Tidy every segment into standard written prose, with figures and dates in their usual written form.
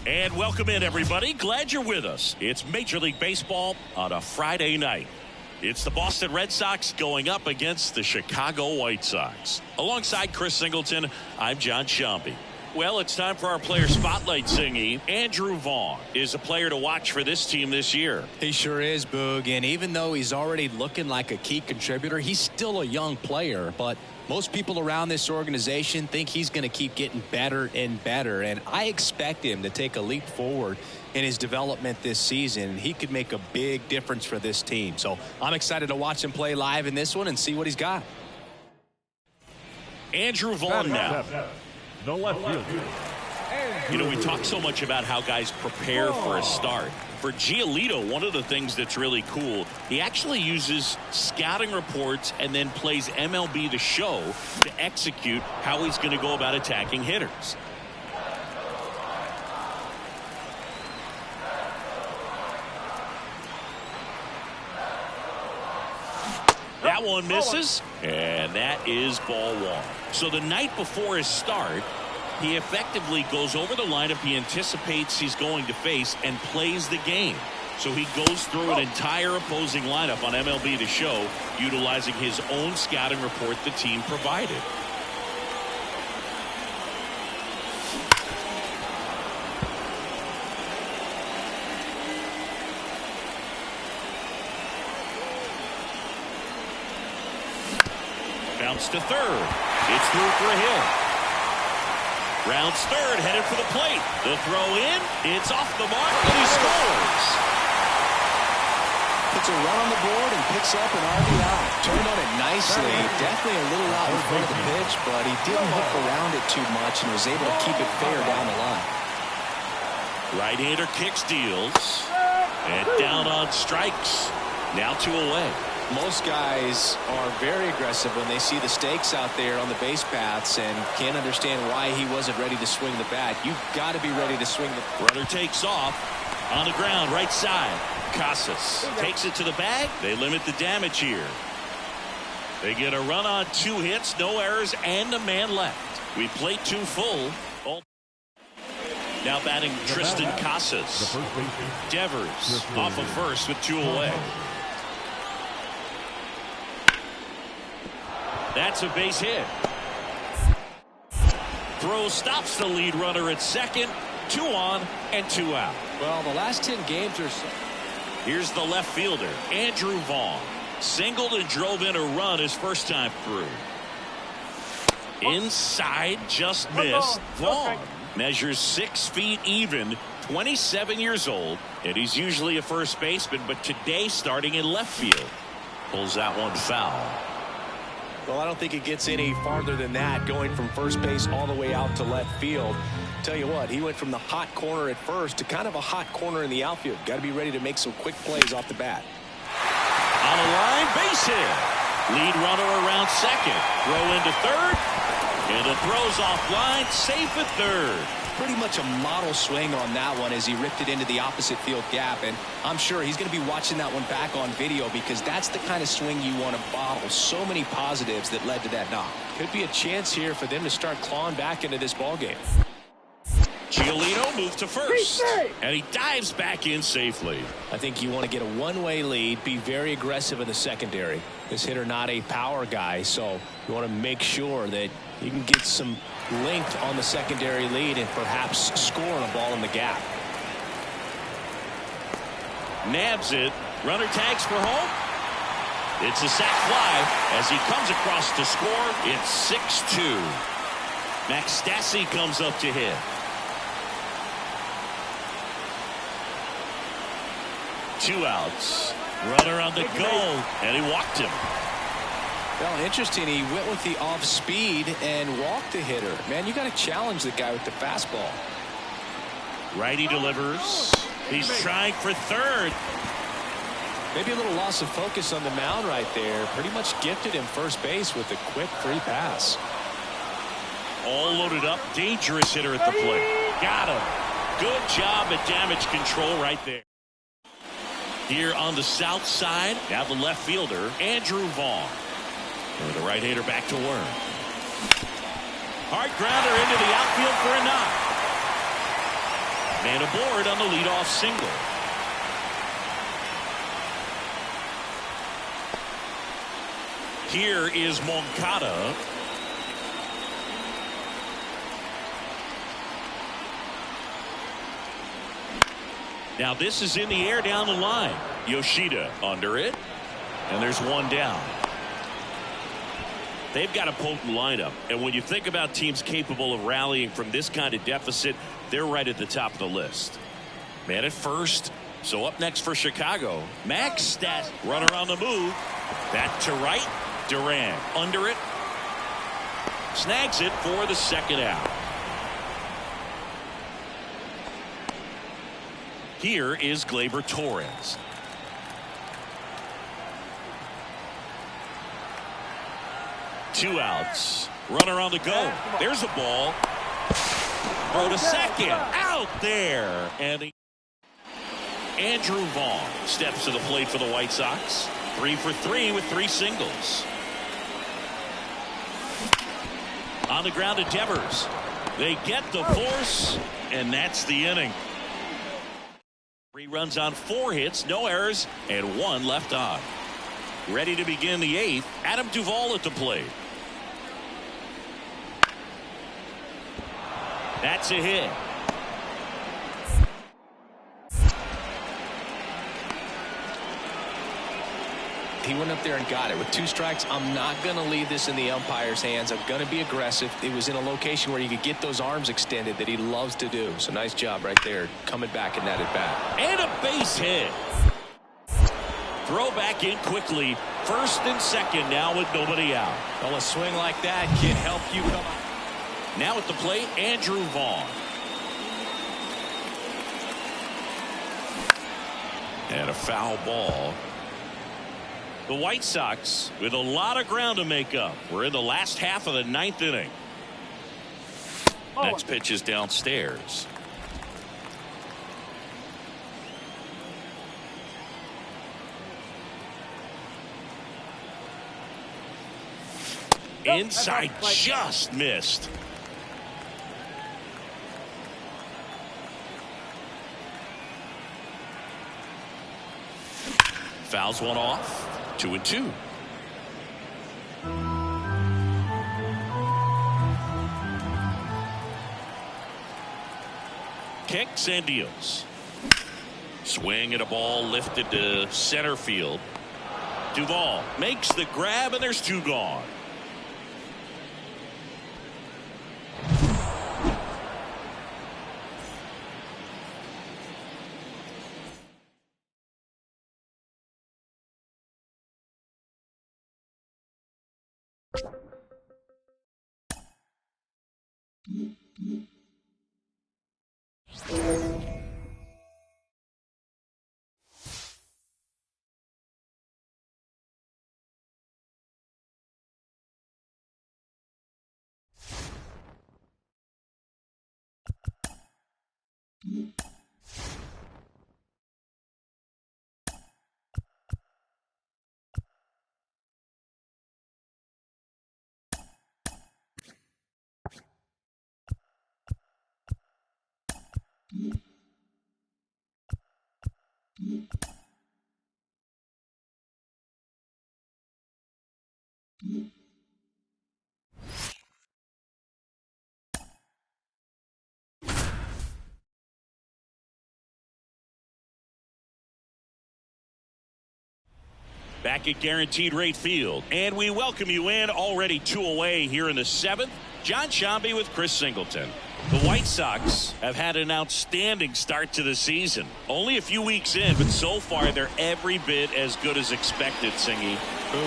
And welcome in, everybody. Glad you're with us. It's Major League Baseball on a Friday night. It's the Boston Red Sox going up against the Chicago White Sox. Alongside Chris Singleton, I'm John Sciambi. Well, it's time for our player spotlight, Singy. Andrew Vaughn is a player to watch for this team this year. He sure is, Boog. And even though he's already looking like a key contributor, he's still a young player. But most people around this organization think he's going to keep getting better and better. And I expect him to take a leap forward in his development this season. He could make a big difference for this team. So I'm excited to watch him play live in this one and see what he's got. Andrew Vaughn now. The left field. You know, we talk so much about how guys prepare for a start. For Giolito, one of the things that's really cool, he actually uses scouting reports and then plays MLB The Show to execute how he's going to go about attacking hitters. That one misses, and that is ball one. So the night before his start, he effectively goes over the lineup he anticipates he's going to face and plays the game. So he goes through an entire opposing lineup on MLB The Show, utilizing his own scouting report the team provided. Bounce to third. It's through for a hit. Rounds third, headed for the plate. The throw in, it's off the mark, and he scores. Puts a run on the board and picks up an RBI. Turned on it nicely. Definitely a little out in front of the pitch, but he didn't hook around it too much and was able to keep it fair down the line. Right-hander kicks, deals, and down on strikes. Now 2 away. Most guys are very aggressive when they see the stakes out there on the base paths and can't understand why he wasn't ready to swing the bat. You've got to be ready to swing the... Runner takes off on the ground, right side. Casas takes it to the bag. They limit the damage here. They get a run on 2 hits, no errors, and a man left. We play 2 full. Now batting Tristan Casas. Devers off of first with 2 away. That's a base hit. Throw stops the lead runner at second. 2 on and 2 out. Well, the last 10 games or so. Here's the left fielder, Andrew Vaughn. Singled and drove in a run his first time through. Inside, just missed. Vaughn measures 6 feet even, 27 years old, and he's usually a first baseman, but today starting in left field. Pulls that one foul. Well, I don't think it gets any farther than that, going from first base all the way out to left field. Tell you what, he went from the hot corner at first to kind of a hot corner in the outfield. Got to be ready to make some quick plays off the bat. On a line, base hit. Lead runner around second. Throw into third. And the throw's offline, safe at third. Pretty much a model swing on that one as he ripped it into the opposite field gap. And I'm sure he's going to be watching that one back on video because that's the kind of swing you want to bottle. So many positives that led to that knock. Could be a chance here for them to start clawing back into this ballgame. Giolito moved to first, and he dives back in safely. I think you want to get a one-way lead, be very aggressive in the secondary. This hitter not a power guy, so you want to make sure that you can get some length on the secondary lead and perhaps score on a ball in the gap. Nabs it. Runner tags for home. It's a sac fly as he comes across to score. It's 6-2. Max Stassi comes up to hit. 2 outs. Runner on the go, and he walked him. Well, interesting. He went with the off speed and walked the hitter. Man, you got to challenge the guy with the fastball. Righty delivers. He's trying for third. Maybe a little loss of focus on the mound right there. Pretty much gifted him first base with a quick free pass. All loaded up. Dangerous hitter at the plate. Got him. Good job at damage control right there. Here on the south side, now the left fielder, Andrew Vaughn. And the right hander back to work. Hard grounder into the outfield for a knock. Man aboard on the leadoff single. Here is Moncada. Now this is in the air down the line. Yoshida under it. And there's one down. They've got a potent lineup. And when you think about teams capable of rallying from this kind of deficit, they're right at the top of the list. Man at first. So up next for Chicago, Max Stassi. Runner on the move. Back to right. Duran under it. Snags it for the second out. Here is Gleyber Torres. Two outs. Runner on the go. There's a ball. Throw to second. Out there. And Andrew Vaughn steps to the plate for the White Sox. 3 for 3 with 3 singles. On the ground to Devers. They get the force, and that's the inning. 3 runs on 4 hits, no errors, and 1 left on. Ready to begin the 8th. Adam Duvall at the plate. That's a hit. He went up there and got it with 2 strikes. I'm not going to leave this in the umpire's hands. I'm going to be aggressive. It was in a location where you could get those arms extended that he loves to do. So nice job right there coming back in that at bat. And a base hit. Throw back in quickly. First and second now with nobody out. Well, a swing like that can help you come out. Now at the plate, Andrew Vaughn. And a foul ball. The White Sox with a lot of ground to make up. We're in the last half of the 9th inning. Next pitch is downstairs. Inside, just missed. Fouls one off. 2-2. Kicks and deals. Swing at a ball lifted to center field. Duvall makes the grab, and there's two gone. Back at Guaranteed Rate Field, and we welcome you in. Already 2 away here in the 7th. John Sciambi with Chris Singleton. The White Sox have had an outstanding start to the season. Only a few weeks in, but so far they're every bit as good as expected, Singy.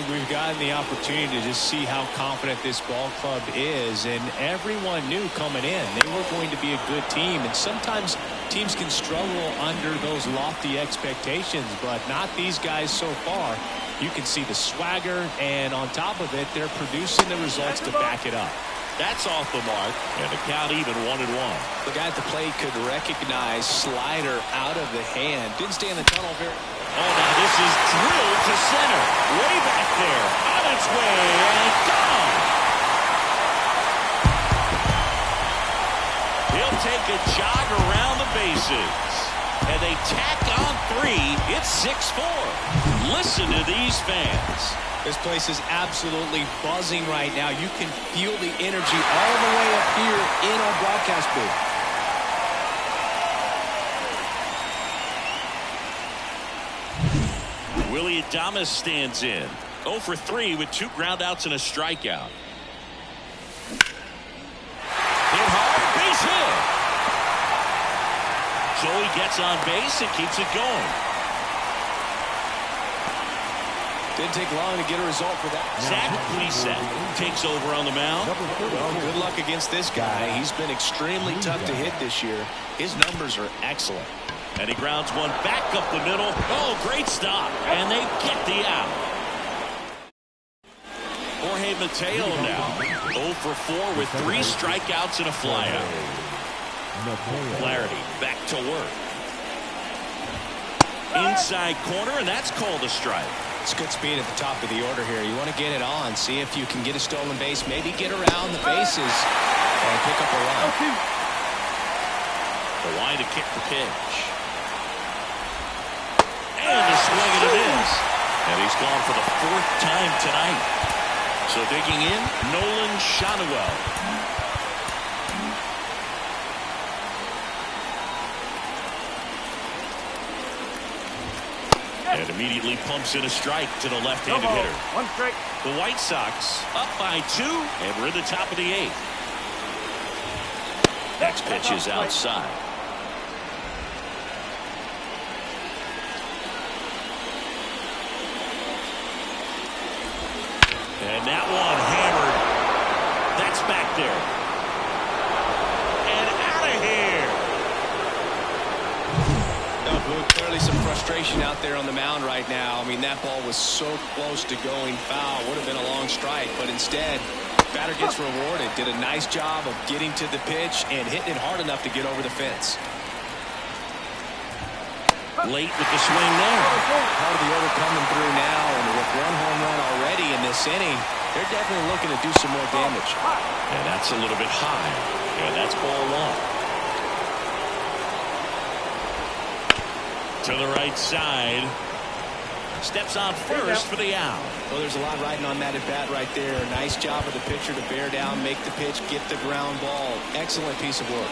We've gotten the opportunity to just see how confident this ball club is, and everyone knew coming in they were going to be a good team, and sometimes teams can struggle under those lofty expectations, but not these guys so far. You can see the swagger, and on top of it, they're producing the results to back it up. That's off the mark, and the count even 1-1. The guy at the plate could recognize slider out of the hand. Didn't stay in the tunnel very. Oh, now this is drilled to center. Way back there. On its way, and gone. He'll take a jog around the bases. And they tack on 3. It's 6-4. Listen to these fans. This place is absolutely buzzing right now. You can feel the energy all the way up here in our broadcast booth. Willy Adames stands in. 0 for 3 with 2 groundouts and a strikeout. Hit hard, base hit. Joey gets on base and keeps it going. Didn't take long to get a result for that. Zach Plesac takes over on the mound. Well, good luck against this guy. He's been extremely tough to hit this year. His numbers are excellent. And he grounds one back up the middle. Oh, great stop. And they get the out. Jorge Mateo now 0 for 4 with 3 strikeouts and a flyout. Flaherty back to work. Inside corner, and that's called a strike. It's good speed at the top of the order here. You want to get it on, see if you can get a stolen base, maybe get around the bases and pick up a run. The line to kick the pitch. And a swing and a miss. And he's gone for the 4th time tonight. So digging in, Nolan Schanuel. And immediately pumps in a strike to the left-handed hitter. 1 strike. The White Sox up by 2, and we're at the top of the 8th. Next pitch is outside. And that one hammered. That's back there. And out of here. Clearly some frustration out there on the mound right now. I mean, that ball was so close to going foul. Would have been a long strike, but instead, batter gets rewarded. Did a nice job of getting to the pitch and hitting it hard enough to get over the fence. Late with the swing there. Part of the order coming through now, and with 1 home run already in this inning, they're definitely looking to do some more damage. And that's a little bit high. And that's ball 1. To the right side. steps on first for the out. Well, there's a lot riding on that at bat right there. Nice job of the pitcher to bear down, make the pitch, get the ground ball. Excellent piece of work.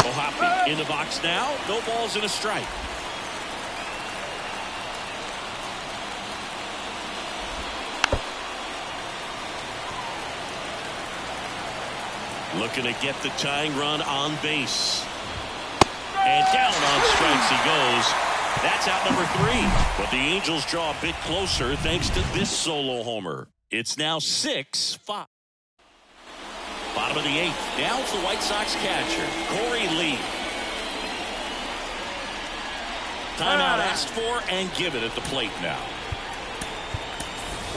O'Hoppe in the box now. No balls and a strike. Looking to get the tying run on base. And down on strikes he goes. That's out number 3. But the Angels draw a bit closer thanks to this solo homer. It's now 6-5. Bottom of the 8th. Now it's the White Sox catcher, Corey Lee. Timeout asked for and given at the plate now.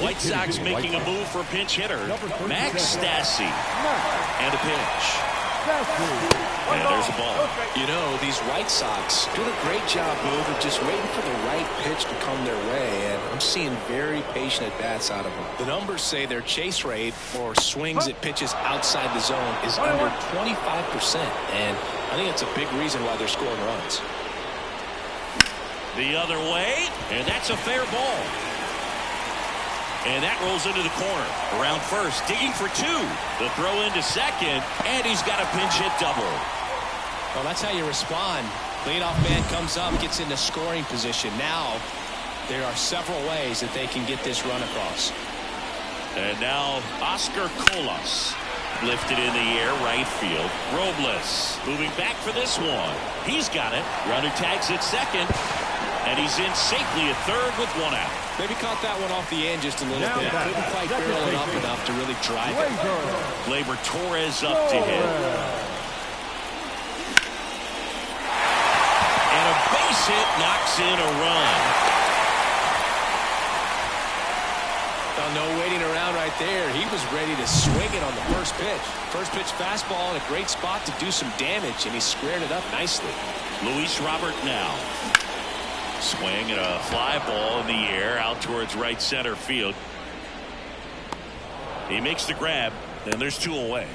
White Sox making a move for pinch hitter Max Stassi. And a pitch. And there's a ball. You know, these White Sox doing a great job, of just waiting for the right pitch to come their way, and I'm seeing very patient at-bats out of them. The numbers say their chase rate or swings at pitches outside the zone is under 25%, and I think that's a big reason why they're scoring runs. The other way, and that's a fair ball. And that rolls into the corner. Around first, digging for 2. The throw into second, and he's got a pinch hit double. Well, that's how you respond. Leadoff man comes up, gets into scoring position. Now, there are several ways that they can get this run across. And now, Oscar Colas. Lifted in the air, right field. Robles moving back for this one. He's got it. Runner tags at second. And he's in safely at third with 1 out. Maybe caught that one off the end just a little bit. Couldn't quite barrel it up enough to really drive it. Gleyber Torres up to hit. And a base hit knocks in a run. Well, no waiting around right there. He was ready to swing it on the first pitch. First pitch fastball in a great spot to do some damage, and he squared it up nicely. Luis Robert now. Swing and a fly ball in the air out towards right center field. He makes the grab, and there's 2 away.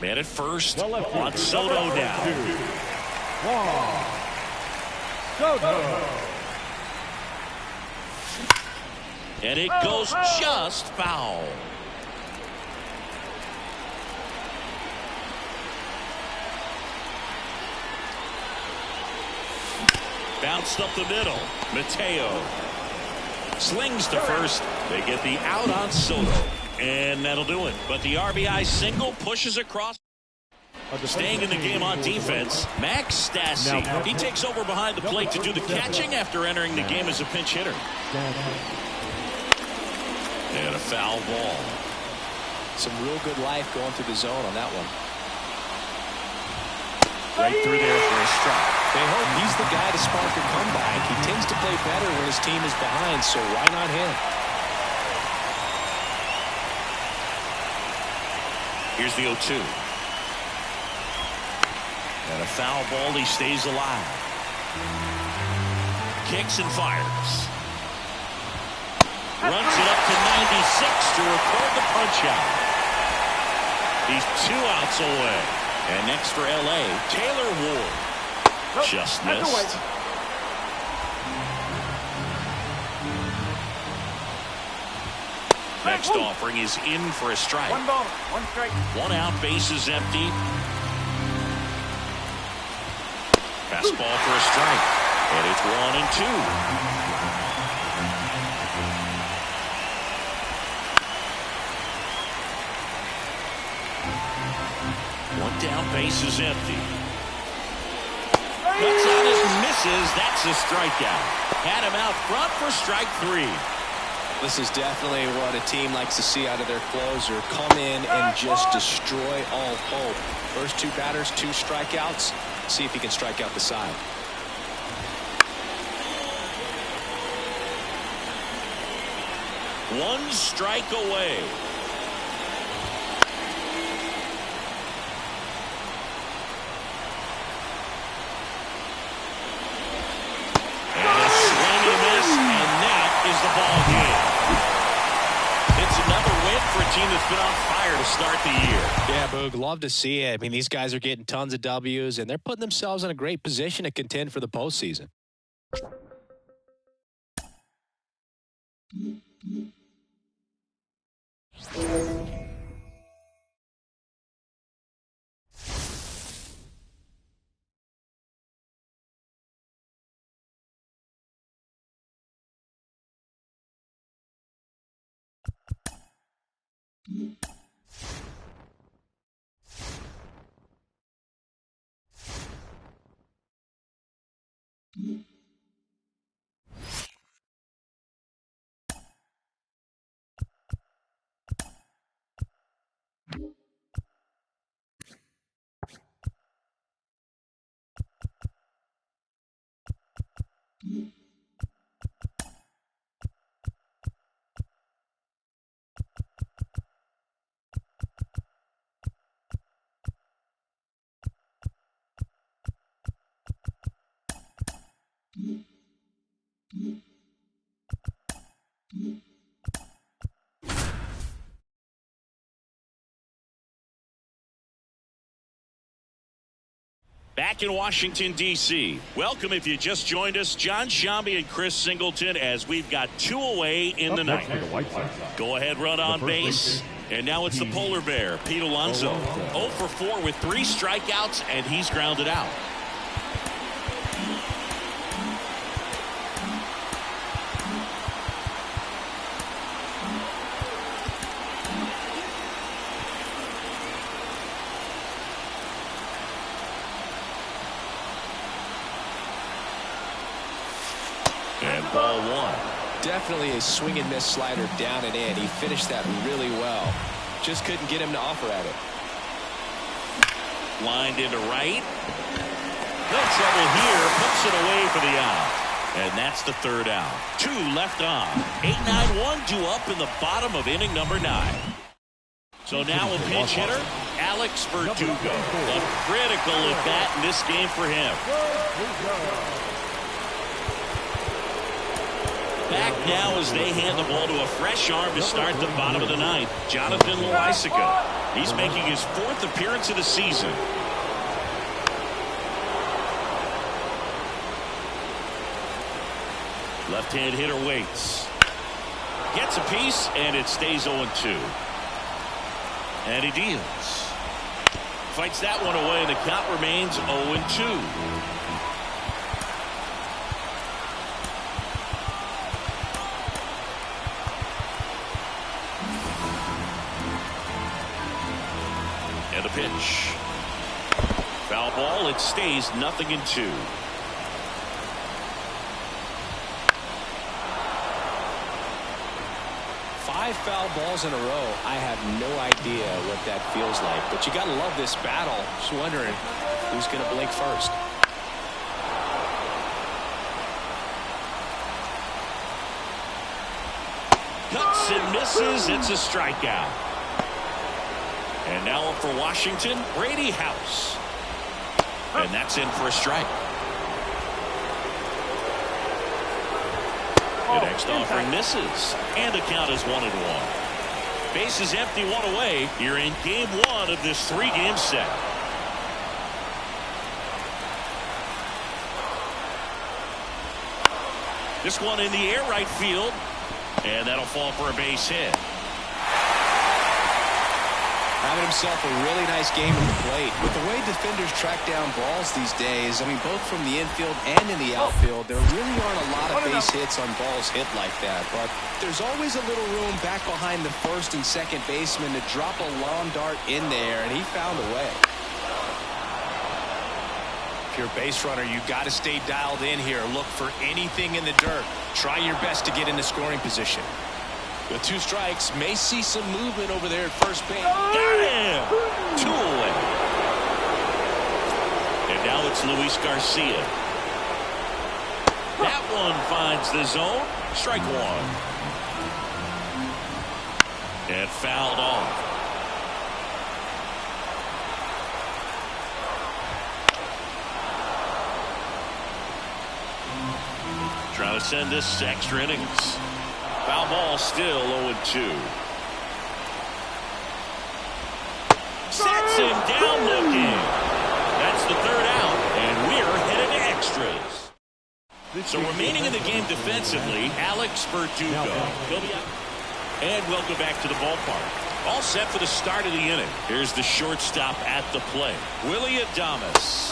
Man at first, Juan Soto now. And it goes just foul. Bounced up the middle. Mateo slings to first. They get the out on Soto. And that'll do it. But the RBI single pushes across. Staying in the game on defense, Max Stassi. He takes over behind the plate to do the catching after entering the game as a pinch hitter. And a foul ball. Some real good life going through the zone on that one. Right through there for a strike. They hope he's the guy to spark a comeback. He tends to play better when his team is behind, so why not him? Here's the 0-2. And a foul ball. He stays alive. Kicks and fires. Runs it up to 96 to record the punch out. He's 2 outs away. And next for L.A., Taylor Ward. Just missed. Next offering is in for a strike. 1 ball, 1 strike. 1 out, base is empty. Fastball for a strike. And it's 1-2. 1 down, base is empty. Cuts on it, misses. That's a strikeout. Had him out front for strike 3. This is definitely what a team likes to see out of their closer. Come in and just destroy all hope. First 2 batters, 2 strikeouts. See if he can strike out the side. One strike away. team that's been on fire to start the year. Yeah, Boog, love to see it. I mean, these guys are getting tons of W's, and they're putting themselves in a great position to contend for the postseason. Back in Washington, D.C. Welcome if you just joined us, John Sciambi and Chris Singleton, as we've got 2 away in the ninth. Go ahead, run on base. And now it's the polar bear, Pete Alonso. 0 for 4 with 3 strikeouts, and he's grounded out. And ball 1. Definitely a swing and miss slider down and in. He finished that really well. Just couldn't get him to offer at it. Lined into right. No trouble here. Puts it away for the out. And that's the 3rd out. 2 left on. 8-9-1 due up in the bottom of inning number 9. So now a pinch hitter, Alex Verdugo. A critical at bat in this game for him. Back now as they hand the ball to a fresh arm to start the bottom of the 9th. Jonathan Loaisiga. He's making his 4th appearance of the season. Left-hand hitter waits. Gets a piece, and it stays 0-2. And he deals. Fights that one away, and the count remains 0-2. And a pitch. Foul ball. It stays 0-2. Five foul balls in a row. I have no idea what that feels like, but you gotta love this battle. Just wondering who's gonna blink first. Cuts and misses. It's a strikeout. And now up for Washington, Brady House. And that's in for a strike. The next offering misses. And the count is 1-1. Bases empty, 1 away. You're in game 1 of this 3-game set. This one in the air right field. And that'll fall for a base hit. Having himself a really nice game at the plate. With the way defenders track down balls these days, I mean, both from the infield and in the outfield, there really aren't a lot of base hits on balls hit like that. But there's always a little room back behind the first and second baseman to drop a lawn dart in there, and he found a way. If you're a base runner, you've got to stay dialed in here. Look for anything in the dirt. Try your best to get into scoring position. With 2 strikes, may see some movement over there at first base. Got him! 2 away. And now it's Luis Garcia. That one finds the zone. Strike 1. And fouled off. Trying to send this to extra innings. Foul ball, still 0-2. him down looking. That's the third out, and we're headed to extras. So remaining in the game defensively, Alex Verdugo. He'll be out. And welcome back to the ballpark. All set for the start of the inning. Here's the shortstop at the plate. Willy Adames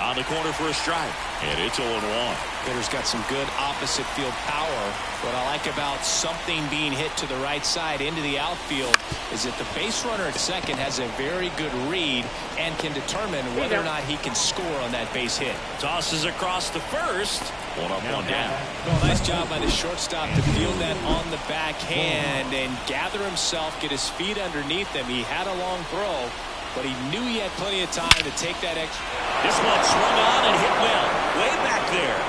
on the corner for a strike. And it's 0-1. Hitter's got some good opposite field power. What I like about something being hit to the right side into the outfield is that the base runner at second has a very good read and can determine whether or not he can score on that base hit. Tosses across the first. One up, one down. Well, nice job by the shortstop to field that on the backhand and gather himself, get his feet underneath him. He had a long throw, but he knew he had plenty of time to take that extra. This one swung on and hit well. Way back there.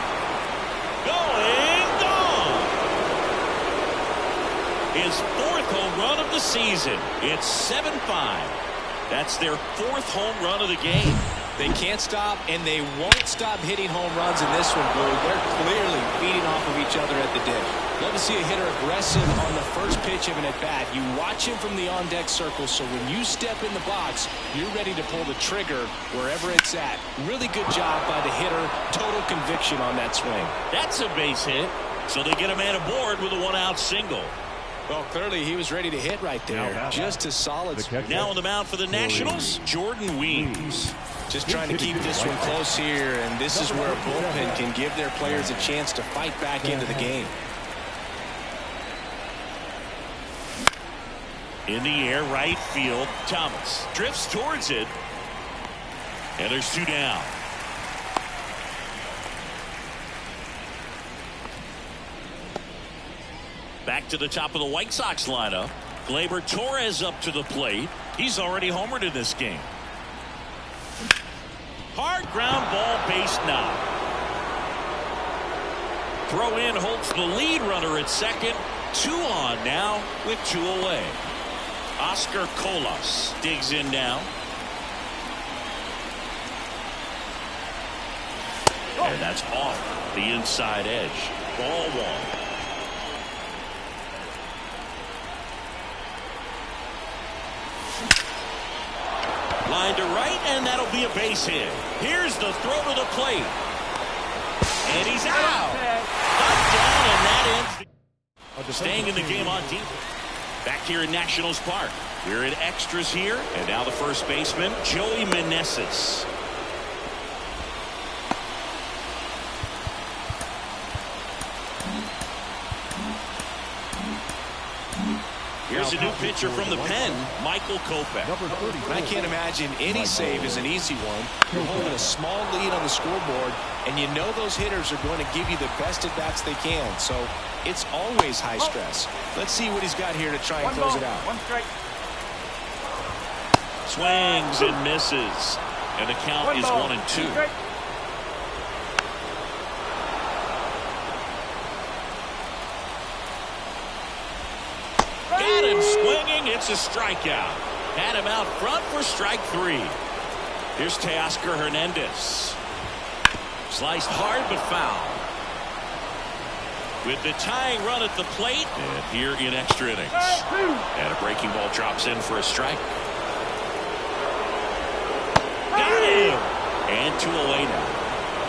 Going, gone. His fourth home run of the season. It's 7-5. That's their fourth home run of the game. They can't stop, and they won't stop hitting home runs in this one, Blue. They're clearly feeding off of each other at the dish. Love to see a hitter aggressive on the first pitch of an at-bat. You watch him from the on-deck circle, so when you step in the box, you're ready to pull the trigger wherever it's at. Really good job by the hitter. Total conviction on that swing. That's a base hit, so they get a man aboard with a one-out single. Well, clearly he was ready to hit right there. Just a solid. Now on the mound for the Nationals, Jordan Weems. Just trying to keep this one close here, and this is where a bullpen can give their players a chance to fight back into the game. In the air, right field, Thomas drifts towards it, and there's two down. Back to the top of the White Sox lineup. Gleyber Torres up to the plate. He's already homered in this game. Hard ground ball, base knock. Throw in holds the lead runner at second. 2 on now with 2 away. Oscar Colas digs in now. And that's off the inside edge. Ball 1. Line to right, and that'll be a base hit. Here's the throw to the plate. And he's out. Knocked down, and that ends. Staying in the game on defense. Back here in Nationals Park. We're in extras here, and now the first baseman, Joey Meneses. Here's a new pitcher from the pen, Michael Kopech. I can't imagine any save is an easy one. You're holding a small lead on the scoreboard, and you know those hitters are going to give you the best at-bats they can. So it's always high stress. Let's see what he's got here to try and close it out. Swings and misses. And the count is 1-2. Got him swinging. It's a strikeout. Had him out front for strike 3. Here's Teoscar Hernandez. Sliced hard but foul. With the tying run at the plate, and here in extra innings. And a breaking ball drops in for a strike. Got him! And 2 away now.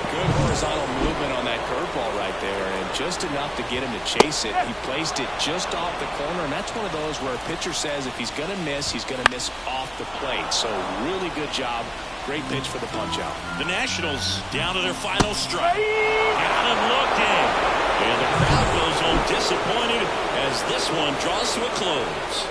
Good horizontal movement on that curveball right there, and just enough to get him to chase it. He placed it just off the corner, and that's one of those where a pitcher says if he's going to miss, he's going to miss off the plate. So really good job. Great pitch for the punch-out. The Nationals down to their final strike. Got him looking. And the crowd goes home disappointed as this one draws to a close.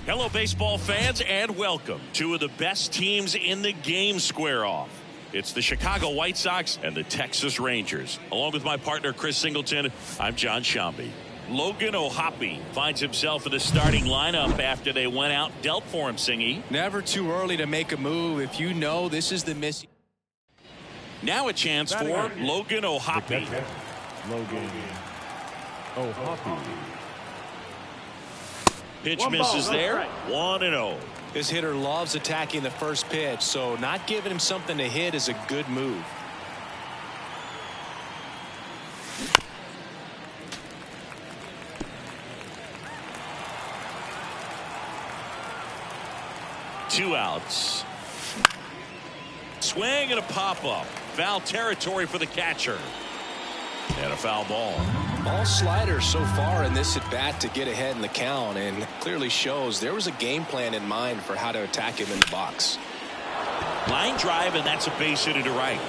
Hello, baseball fans, and welcome. Two of the best teams in the game square off. It's the Chicago White Sox and the Texas Rangers. Along with my partner, Chris Singleton, I'm John Shambi. Logan O'Hoppe finds himself in the starting lineup after they went out, dealt for him, Singy. Never too early to make a move if you know this is the missing. Now a chance for Logan O'Hoppe. Logan O'Hoppe. Pitch misses there. 1-0. This hitter loves attacking the first pitch, so not giving him something to hit is a good move. Two outs. Swing and a pop-up. Foul territory for the catcher. And a foul ball. All sliders so far in this at bat to get ahead in the count, and clearly shows there was a game plan in mind for how to attack him in the box. Line drive, and that's a base hit to right.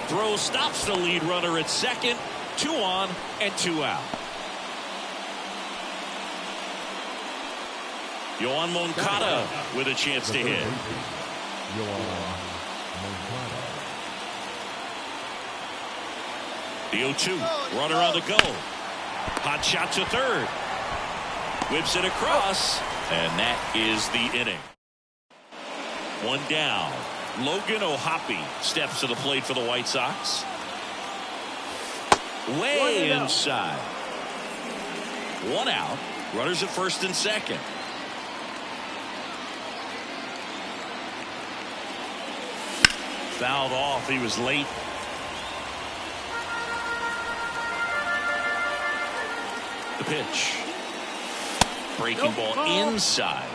Throw stops the lead runner at second. 2 on and 2 out. Yoan Moncada with a chance to hit. The 0-2, runner on the go. Hot shot to third. Whips it across, and that is the inning. One down. Logan O'Hoppe steps to the plate for the White Sox. Way inside. 1 out. Runners at first and second. Fouled off. He was late. The pitch. Breaking ball inside.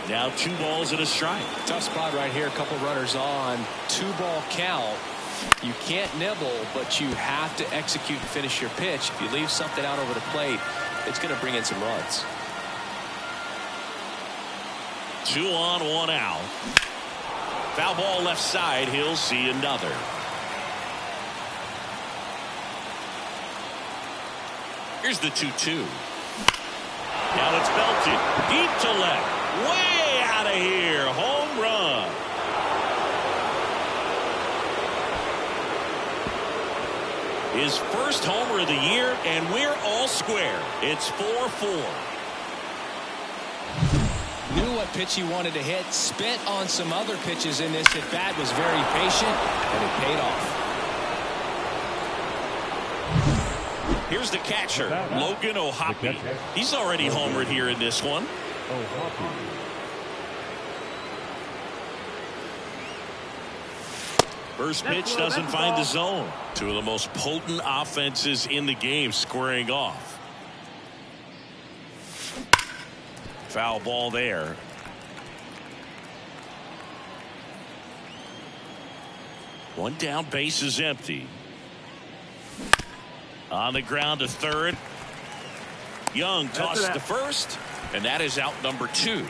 Now 2 balls and a strike. Tough spot right here. A couple runners on. 2-ball count. You can't nibble, but you have to execute and finish your pitch. If you leave something out over the plate, it's going to bring in some runs. 2 on, 1 out. Foul ball left side. He'll see another. Here's the 2-2. Now it's belted deep to left. Way out of here. Home run. His first homer of the year, and we're all square. It's 4-4. Knew what pitch he wanted to hit. Spent on some other pitches in this at bat. Was very patient, and it paid off. Here's the catcher, Logan O'Hoppe. He's already homered here in this one. First pitch doesn't find the zone. 2 of the most potent offenses in the game squaring off. Foul ball there. One down, base is empty. On the ground to third. Young tosses to first, and that is out number 2.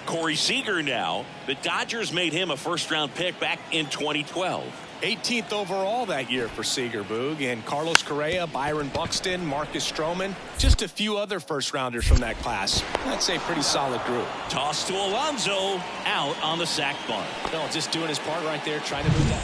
Corey Seager now. The Dodgers made him a first-round pick back in 2012. 18th overall that year for Seager, Boog, and Carlos Correa, Byron Buxton, Marcus Stroman, just a few other first-rounders from that class. That's a pretty solid group. Toss to Alonso, out on the sac bunt. No, just doing his part right there, trying to move that.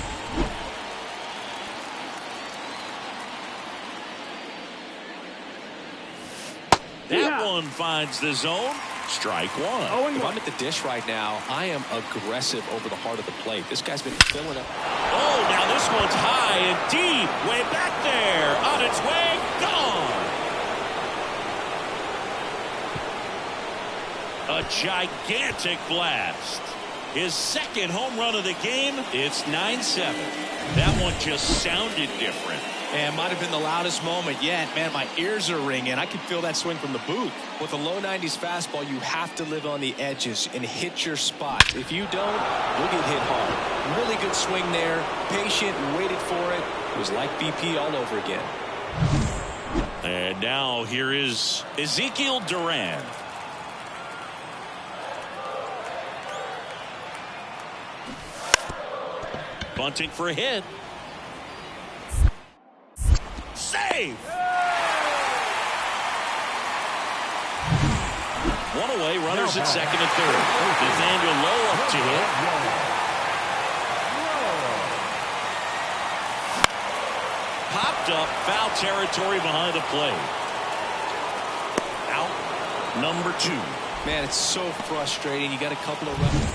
That one finds the zone. Strike 1. If I'm at the dish right now, I am aggressive over the heart of the plate. This guy's been filling up. Oh, now this one's high and deep. Way back there. On its way. Gone. A gigantic blast. His second home run of the game. It's 9-7. That one just sounded different. And might have been the loudest moment yet. Man, my ears are ringing. I can feel that swing from the booth. With a low 90s fastball, you have to live on the edges and hit your spot. If you don't, you'll get hit hard. Really good swing there. Patient, waited for it. It was like BP all over again. And now here is Ezekiel Duran. Bunting for a hit. Save! One away, runners at second and third. Nathaniel Lowe up to hit. Popped up, foul territory behind the plate. Out, number 2. Man, it's so frustrating. You got a couple of runs.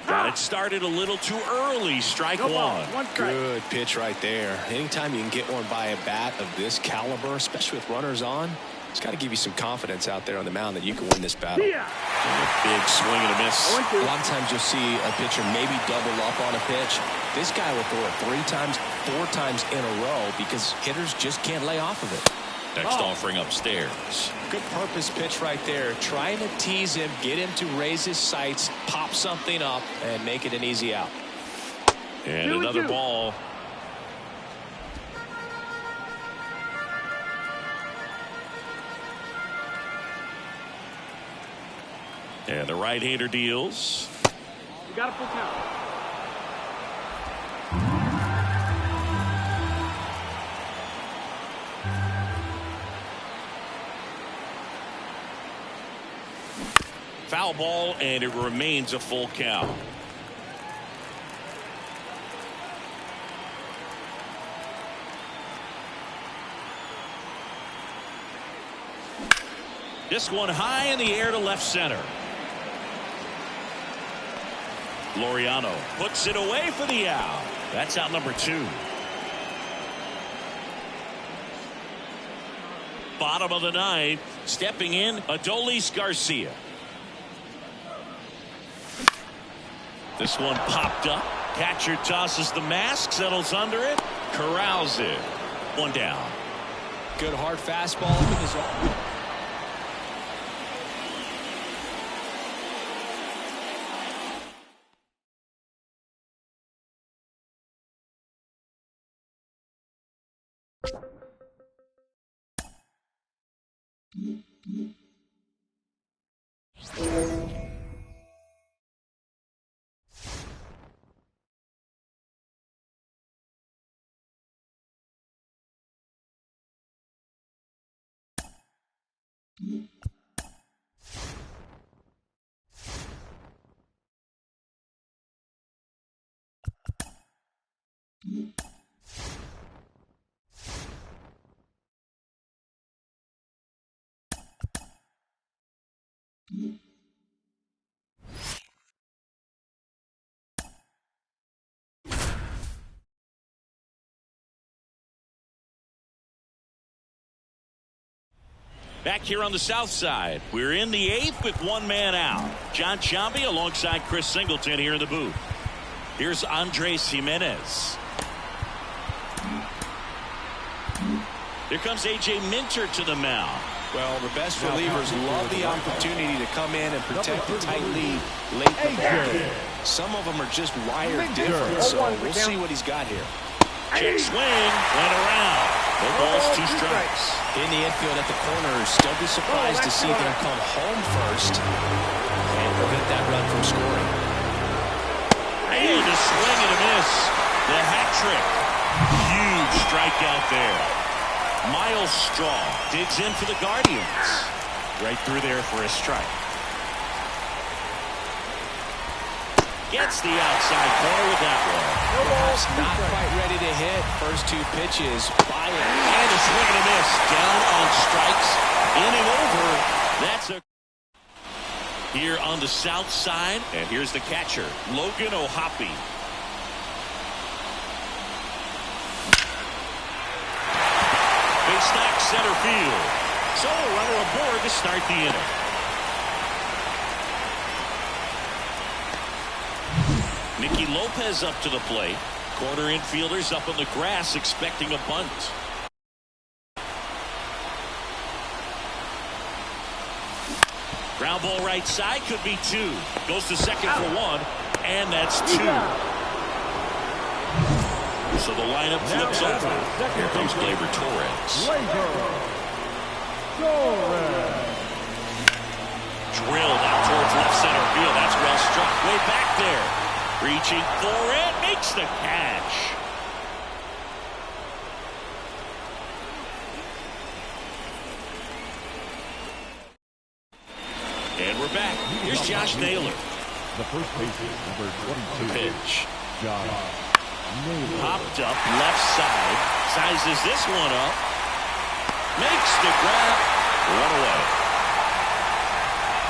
Got it started a little too early. Strike 1. Good pitch right there. Anytime you can get one by a bat of this caliber, especially with runners on, it's got to give you some confidence out there on the mound that you can win this battle. Big swing and a miss. A lot of times you'll see a pitcher maybe double up on a pitch. This guy will throw it 3 times, 4 times in a row because hitters just can't lay off of it. Next offering upstairs. Good purpose pitch right there. Trying to tease him, get him to raise his sights, pop something up, and make it an easy out. And another ball. And the right-hander deals. You got a full count. Foul ball, and it remains a full count. This one high in the air to left center. Laureano puts it away for the out. That's out number 2. Bottom of the ninth. Stepping in, Adolis Garcia. This one popped up. Catcher tosses the mask, settles under it, corrals it. One down. Good hard fastball up in the zone. Back here on the south side, we're in the eighth with one man out. John Sciambi alongside Chris Singleton here in the booth. Here's Andres Gimenez. Here comes A.J. Minter to the mound. Well, the best relievers love the opportunity to come in and protect the tight lead late in the ball game. Some of them are just wired different, so we'll see what he's got here. Check swing, went around. No balls, 2 strikes. In the infield at the corners, don't be surprised to see them come home first and prevent that run from scoring. And a swing and a miss. The hat trick. Huge strikeout there. Miles Straw digs in for the Guardians. Right through there for a strike. Gets the outside corner with that one. Perhaps not quite ready to hit. First 2 pitches by it. And a swing and a miss. Down on strikes. Inning over. That's a... Here on the south side. And here's the catcher, Logan O'Hoppe. Base knock center field. So a runner aboard to start the inning. Nicky Lopez up to the plate. Corner infielders up on the grass expecting a bunt. Ground ball right side, could be 2. Goes to second for 1, and that's 2. So the lineup flips over. Here comes Gleyber Torres. Drilled out towards left center field. That's well struck. Way back there. Reaching for it. Makes the catch. And we're back. Here's Josh Naylor. The first baseman, number 22. Pitch. Josh Naylor. Popped up left side. Sizes this one up. Makes the grab. One away.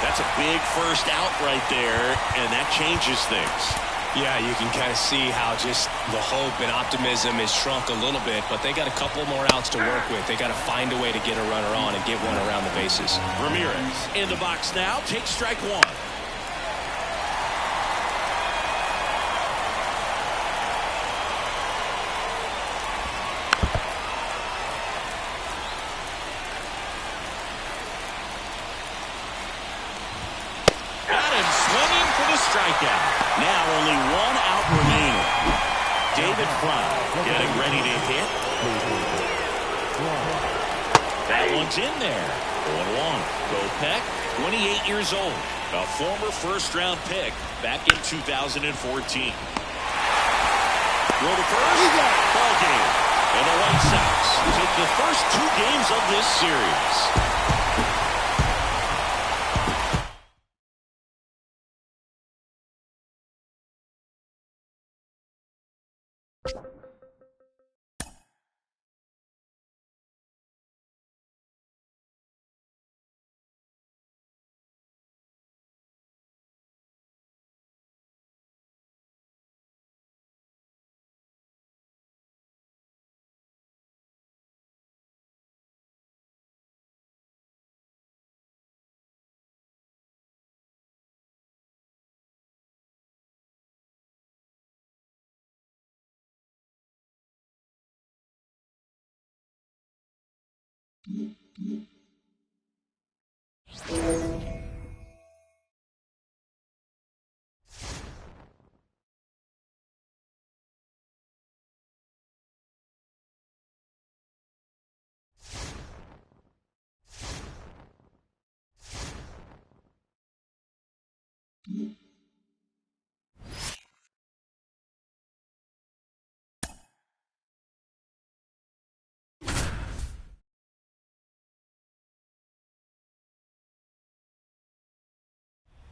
That's a big first out right there, and that changes things. Yeah, you can kind of see how just the hope and optimism is shrunk a little bit, but they got a couple more outs to work with. They got to find a way to get a runner on and get one around the bases. Ramirez in the box now. Takes strike 1. Strikeout. Now only 1 out remaining. David Fry getting ready to hit. That one's in there. 0-1. Kopech, 28 years old. A former first-round pick back in 2014. Throw to first. Ball game. And the White Sox take the first 2 games of this series.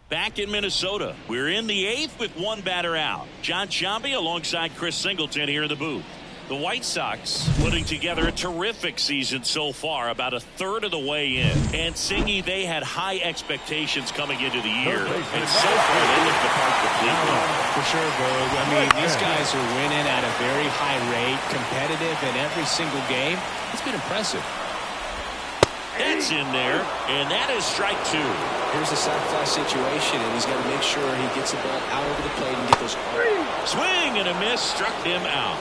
Back in Minnesota, we're in the 8th with one batter out. John Sciambi alongside Chris Singleton here in the booth. The White Sox putting together a terrific season so far, about a third of the way in. And Singy, they had high expectations coming into the year. And so far, they look the part completely. For sure, Boog. I mean, these guys are winning at a very high rate, competitive in every single game. It's been impressive. That's in there, and that is strike 2. Here's a sac fly situation, and he's got to make sure he gets the ball out over the plate and get those. Swing and a miss, struck him out.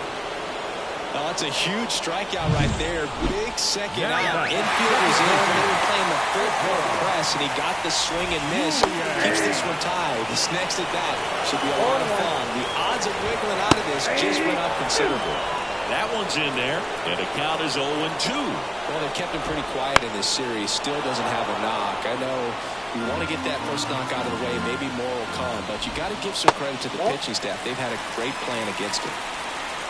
Oh, that's a huge strikeout right there. Big second out. Infielders in. They were playing the full court press, and he got the swing and miss. Keeps this one tied. This next at bat should be a lot of fun. The odds of wiggling out of this just went up considerably. That one's in there, and the count is 0-2. Well, they kept him pretty quiet in this series. Still doesn't have a knock. I know you want to get that first knock out of the way. Maybe more will come, but you got to give some credit to the pitching staff. They've had a great plan against him.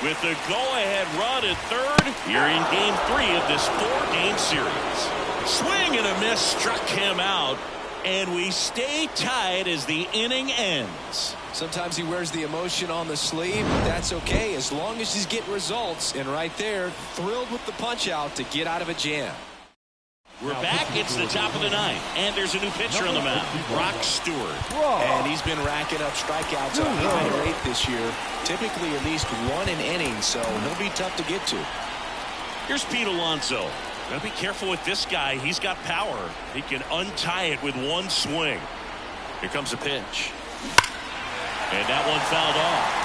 With the go-ahead run at third, you're in Game 3 of this 4-game series. Swing and a miss struck him out, and we stay tied as the inning ends. Sometimes he wears the emotion on the sleeve, but that's okay as long as he's getting results. And right there, thrilled with the punch out to get out of a jam. We're back. It's the top of the 9th, and there's a new pitcher on the mound, Brock Stewart. And he's been racking up strikeouts at a high rate this year, typically at least one an inning, so he'll be tough to get to. Here's Pete Alonso. Gotta be careful with this guy. He's got power. He can untie it with one swing. Here comes a pitch. And that one fouled off.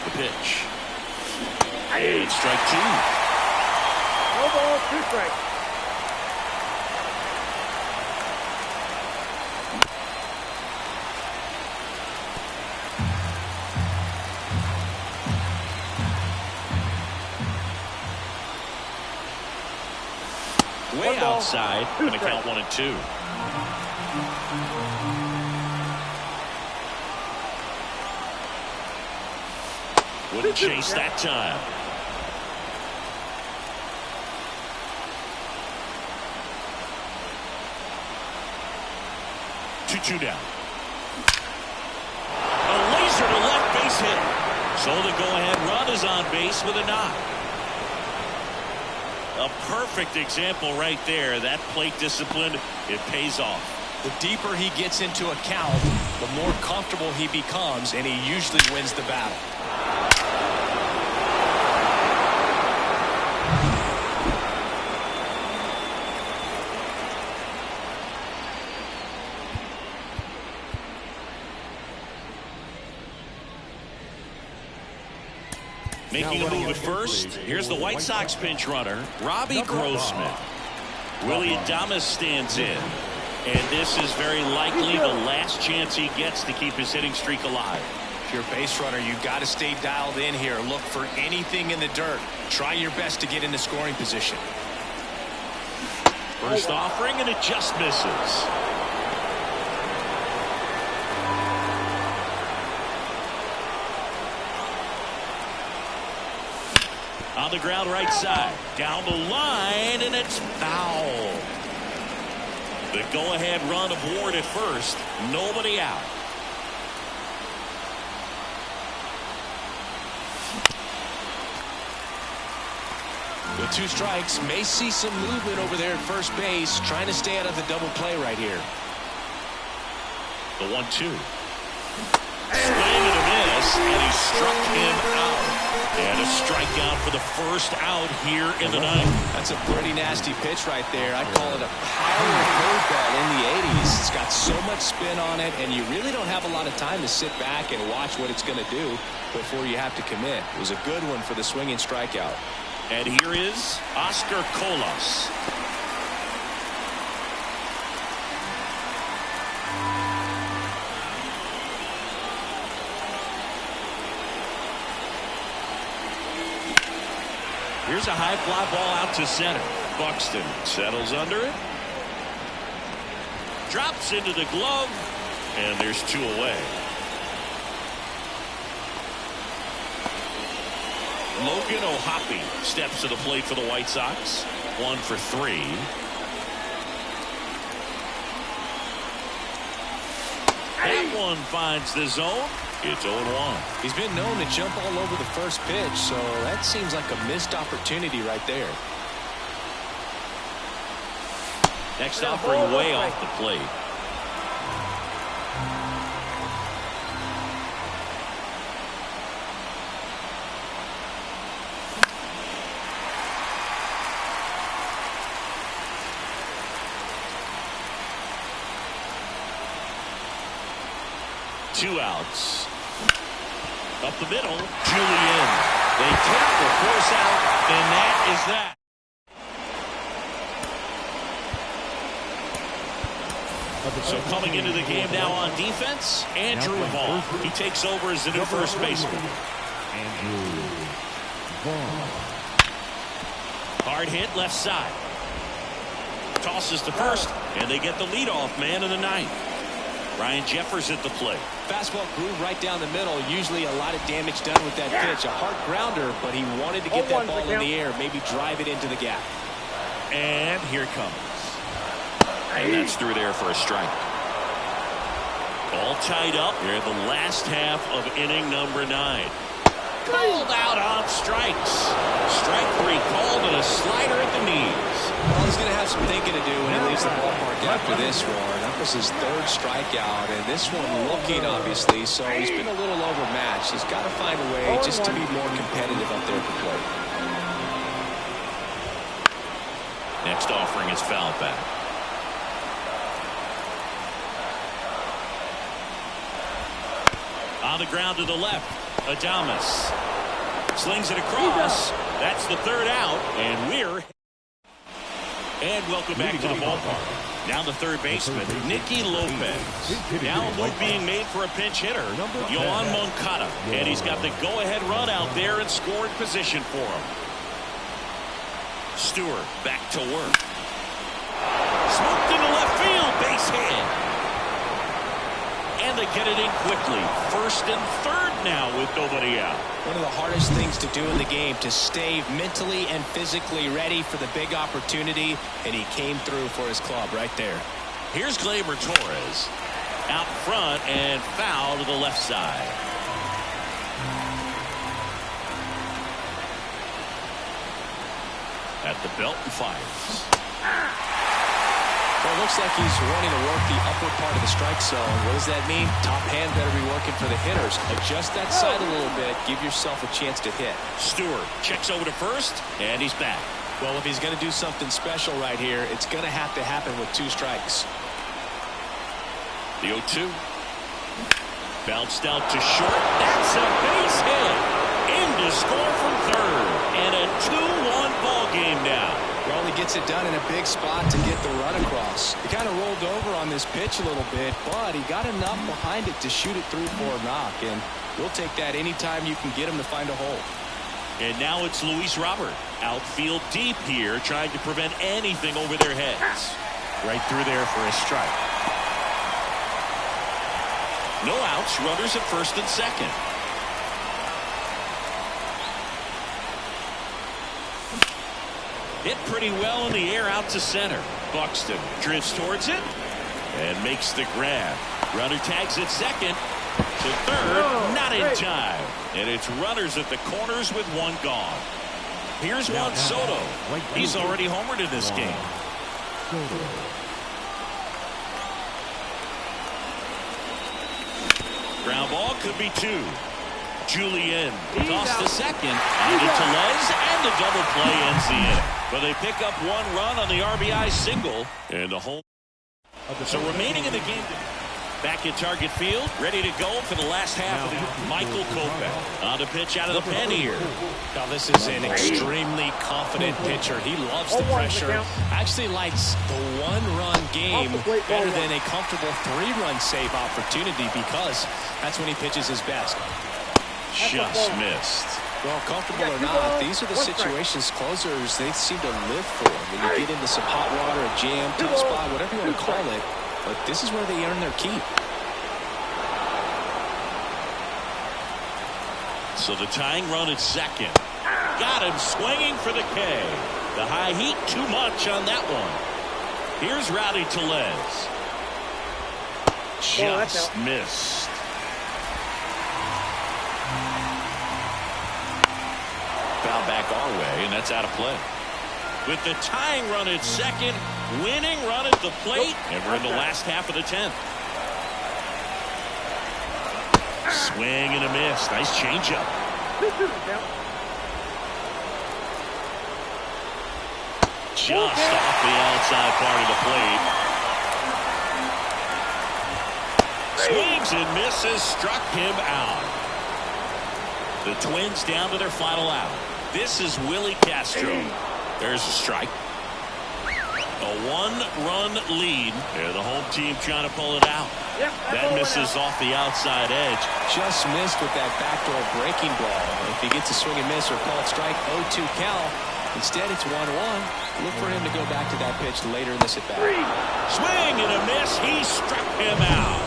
The pitch. And strike 2. No ball, 2 strikes. Way outside. Going to count 1 and 2. Wouldn't chase that time. Two down. A laser to left base hit. So the go-ahead run is on base with a knock. A perfect example right there. That plate discipline, it pays off. The deeper he gets into a count, the more comfortable he becomes, and he usually wins the battle. Making a move at first. Here's the White Sox pinch runner, Robbie Grossman. Willie Adames stands in. And this is very likely the last chance he gets to keep his hitting streak alive. If you're a base runner, you've got to stay dialed in here. Look for anything in the dirt. Try your best to get into scoring position. First offering, and it just misses. On the ground right side. Down the line, and it's foul. The go-ahead run of Ward at first. Nobody out. With 2 strikes, may see some movement over there at first base, trying to stay out of the double play right here. The 1-2. Swing and a miss, and he struck him out. And a strikeout for the first out here in the ninth. That's a pretty nasty pitch right there. I'd call it a power curveball in the 80s. It's got so much spin on it, and you really don't have a lot of time to sit back and watch what it's going to do before you have to commit. It was a good one for the swinging strikeout. And here is Oscar Colas. Here's a high fly ball out to center. Buxton settles under it. Drops into the glove. And there's 2 away. Logan O'Hoppe steps to the plate for the White Sox. 1 for 3. That one finds the zone. It's 0-1. He's been known to jump all over the first pitch, so that seems like a missed opportunity right there. Next offering way off the plate. Two outs. Up the middle, Julian. They take the force out, and that is that. So coming into the game now on defense, Andrew Vaughn. He takes over as the new first baseman. Andrew Vaughn. Hard hit left side. Tosses to first, and they get the leadoff man in the ninth. Ryan Jeffers at the plate. Fastball groove right down the middle. Usually a lot of damage done with that pitch. A hard grounder, but he wanted to get that ball in the air, maybe drive it into the gap. And here it comes. And that's through there for a strike. All tied up here in the last half of inning number 9. Called out on strikes. Strike 3 called and a slider at the knees. Well, he's going to have some thinking to do when he leaves the ballpark after this one. That was his 3rd strikeout, and this one looking, obviously, so he's been a little overmatched. He's got to find a way just to be more competitive up there at the plate. Next offering is foul back. On the ground to the left, Adames slings it across. That's the 3rd out, and welcome back to the ballpark. Now the third baseman, Nicky Lopez. Now a move being made for a pinch hitter, Yoan Moncada, and he's got the go-ahead run out there in scoring position for him. Stewart back to work. Smoked into left field, base hit. And they get it in quickly. 1st and 3rd now with nobody out. One of the hardest things to do in the game, to stay mentally and physically ready for the big opportunity, and he came through for his club right there. Here's Gleyber Torres out front and foul to the left side. At the belt and fires. Well, it looks like he's wanting to work the upper part of the strike zone. What does that mean? Top hand better be working for the hitters. Adjust that side a little bit. Give yourself a chance to hit. Stewart checks over to first, and he's back. Well, if he's going to do something special right here, it's going to have to happen with 2 strikes. The 0-2. Bounced out to short. That's a base hit. In to score from 3rd. And a 2-1 ball game now. Well, he gets it done in a big spot to get the run across. He kind of rolled over on this pitch a little bit, but he got enough behind it to shoot it through for a knock. And we'll take that anytime you can get him to find a hole. And now it's Luis Robert. Outfield deep here, trying to prevent anything over their heads. Right through there for a strike. No outs, runners at 1st and 2nd. Hit pretty well in the air out to center. Buxton drifts towards it and makes the grab. Runner tags at 2nd. To 3rd, not in time. And it's runners at the corners with 1 gone. Here's Juan Soto. He's already homered in this game. Ground ball could be 2. Julien tossed to second. On to Tellez, and the double play ends the inning. But they pick up one run on the RBI single, and a home. So remaining in the game, back at Target Field, ready to go for the last half of the Michael Kopech on the pitch out of the pen here. Now this is an extremely confident pitcher. He loves the pressure. Actually likes the one-run game better than a comfortable three-run save opportunity because that's when he pitches his best. Just missed. Well, comfortable or not, these are the situations closers they seem to live for. When you get into some hot water, a jam, tough spot, whatever you want to call it. But this is where they earn their keep. So the tying run at second. Got him swinging for the K. The high heat too much on that one. Here's Rowdy Tellez. Just missed. Foul back our way, and that's out of play. With the tying run at second, winning run at the plate, and we're in the last half of the 10th. Swing and a miss. Nice changeup. Just off the outside part of the plate. Swings and misses, struck him out. The Twins down to their final out. This is Willie Castro. There's a strike. A one-run lead. There, the home team trying to pull it out. That misses off the outside edge. Just missed with that backdoor breaking ball. If he gets a swing and miss or called strike, 0-2 count. Instead, it's 1-1. Look for him to go back to that pitch later in this at-bat. Swing and a miss. He struck him out.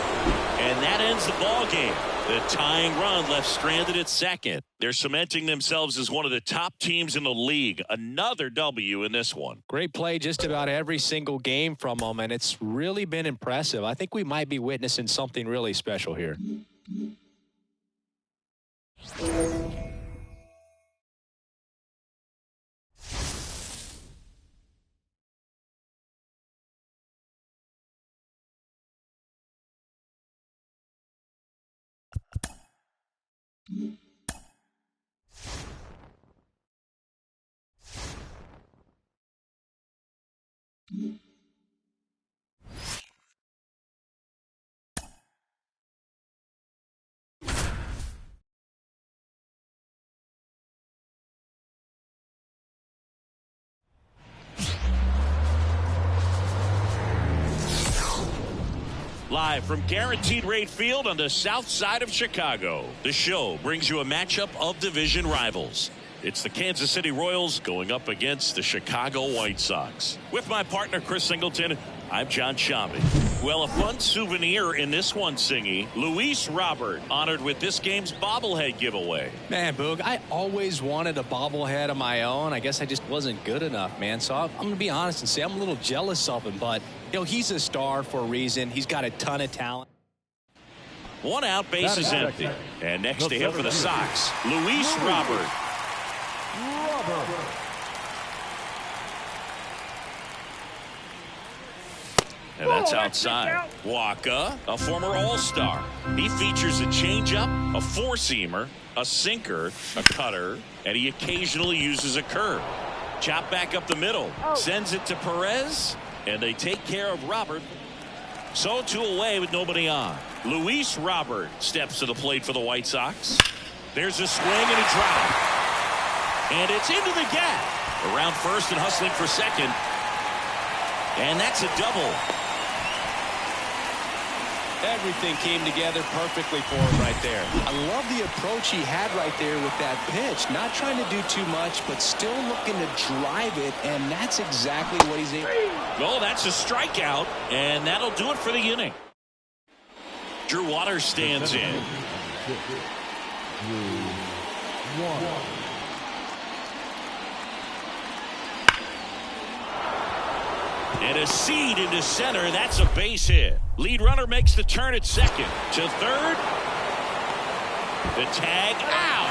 And that ends the ball game. The tying run left stranded at second. They're cementing themselves as one of the top teams in the league. Another W in this one. Great play just about every single game from them, and it's really been impressive. I think we might be witnessing something really special here. Live from Guaranteed Rate Field on the south side of Chicago, the show brings you a matchup of division rivals. It's the Kansas City Royals going up against the Chicago White Sox. With my partner, Chris Singleton, I'm John Shambi. Well, a fun souvenir in this one, Singy. Luis Robert honored with this game's bobblehead giveaway. Man, Boog, I always wanted a bobblehead of my own. I guess I just wasn't good enough, man. So I'm going to be honest and say I'm a little jealous of him. But, you know, he's a star for a reason. He's got a ton of talent. One out, base is empty. And next to him for the Sox, Luis Robert. And that's outside. Waka, a former All-Star. He features a changeup, a four-seamer, a sinker, a cutter, and he occasionally uses a curve. Chop back up the middle, sends it to Perez, and they take care of Robert. So two away with nobody on. Luis Robert steps to the plate for the White Sox. There's a swing and a drop. And it's into the gap. Around first and hustling for second. And that's a double. Everything came together perfectly for him right there. I love the approach he had right there with that pitch. Not trying to do too much, but still looking to drive it, and that's exactly what he's able. Well, that's a strikeout, and that'll do it for the inning. Drew Waters stands in. 3-1. And a seed into center. That's a base hit. Lead runner makes the turn at second. To third. The tag out.